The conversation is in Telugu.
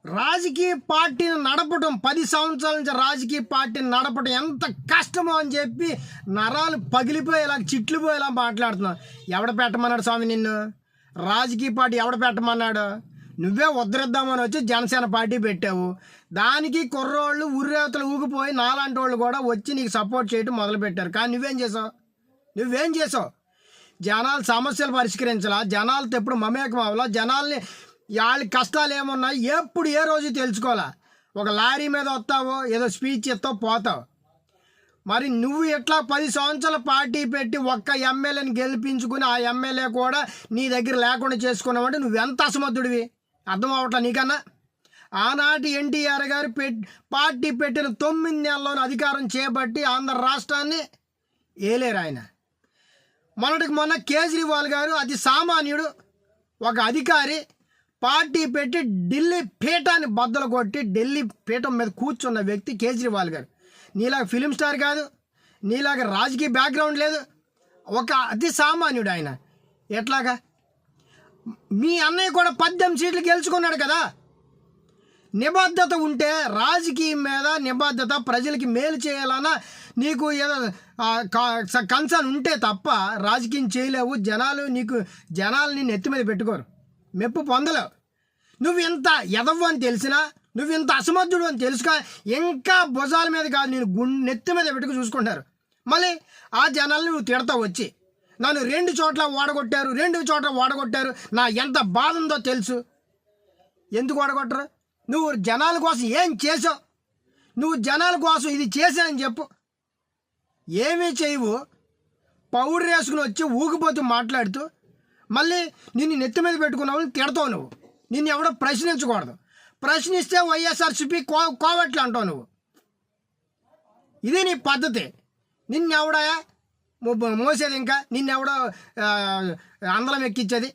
రాజకీయ పార్టీని నడపడం 10 సంవత్సరాల నుంచి రాజకీయ పార్టీని నడపడం ఎంత కష్టమో అని చెప్పి నరాలు పగిలిపోయేలా చిట్లు పోయేలా మాట్లాడుతున్నావు. ఎవడ పెట్టమన్నాడు స్వామి నిన్ను? రాజకీయ పార్టీ ఎవడ పెట్టమన్నాడు? నువ్వే ఉద్ధరిద్దామని వచ్చి జనసేన పార్టీ పెట్టావు. దానికి కుర్రోళ్ళు ఉర్రేతలు ఊగిపోయి నాలాంటి వాళ్ళు కూడా వచ్చి నీకు సపోర్ట్ చేయడం మొదలుపెట్టారు. కానీ నువ్వేం చేసావు? జనాల సమస్యలు పరిష్కరించాలా? జనాలతో ఎప్పుడు మమేకం అవ్వాలా? జనాల్ని వాళ్ళ కష్టాలు ఏమున్నాయి ఎప్పుడు ఏ రోజు తెలుసుకోవాలా? ఒక లారీ మీద వస్తావో ఏదో స్పీచ్ ఇస్తావు పోతావు. మరి నువ్వు ఎట్లా 10 సంవత్సరాల పార్టీ పెట్టి ఒక్క ఎమ్మెల్యేని గెలిపించుకుని ఆ ఎమ్మెల్యే కూడా నీ దగ్గర లేకుండా చేసుకున్నావంటే నువ్వెంత అసమర్థుడివి అర్థం అవట్లా నీకన్నా? ఆనాటి ఎన్టీఆర్ గారు పార్టీ పెట్టిన 9 నెలల్లోనే అధికారం చేపట్టి ఆంధ్ర రాష్ట్రాన్ని ఏలేరు ఆయన. మొన్న కేజ్రీవాల్ గారు అతి సామాన్యుడు ఒక అధికారి పార్టీ పెట్టి ఢిల్లీ పీఠాన్ని బద్దలు కొట్టి ఢిల్లీ పీఠం మీద కూర్చున్న వ్యక్తి కేజ్రీవాల్ గారు. నీలాగా ఫిలిం స్టార్ కాదు, నీలాగా రాజకీయ బ్యాక్గ్రౌండ్ లేదు, ఒక అతి సామాన్యుడు ఆయన. ఎట్లాగా? మీ అన్నయ్య కూడా 18 సీట్లు గెలుచుకున్నాడు కదా. నిబద్ధత ఉంటే రాజకీయం మీద నిబద్ధత, ప్రజలకి మేలు చేయాలన్నా నీకు ఏదో కన్సర్న్ ఉంటే తప్ప రాజకీయం చేయలేవు. జనాలు నిన్ను ఎత్తి మీద పెట్టుకోరు, మెప్పు పొందలేవు. నువ్వు ఇంత ఎదవ్వు అని తెలిసినా, నువ్వు ఇంత అసమర్థుడు అని తెలుసుక ఇంకా భుజాల మీద కాదు నేను నెత్తి మీద పెట్టుకు చూసుకుంటారు. మళ్ళీ ఆ జనాల్ని నువ్వు తిడతావు వచ్చి, నన్ను 2 చోట్ల ఓడగొట్టారు, నా ఎంత బాధ ఉందో తెలుసు. ఎందుకు ఓడగొట్టరు? నువ్వు జనాల కోసం ఏం చేసావు? నువ్వు జనాల కోసం ఇది చేశానని చెప్పు. ఏమీ చేయవు, పౌడర్ వేసుకుని వచ్చి ఊగిపోతూ మాట్లాడుతూ మళ్ళీ నిన్ను నెత్తి మీద పెట్టుకున్నావు తిడతావు. నువ్వు నిన్ను ఎవడో ప్రశ్నించకూడదు. ప్రశ్నిస్తే వైఎస్ఆర్సీపీ కోవట్లు అంటావు నువ్వు. ఇది నీ పద్ధతి. నిన్నెవడా మోసేది? ఇంకా నిన్నెవడో అందలం ఎక్కించేది?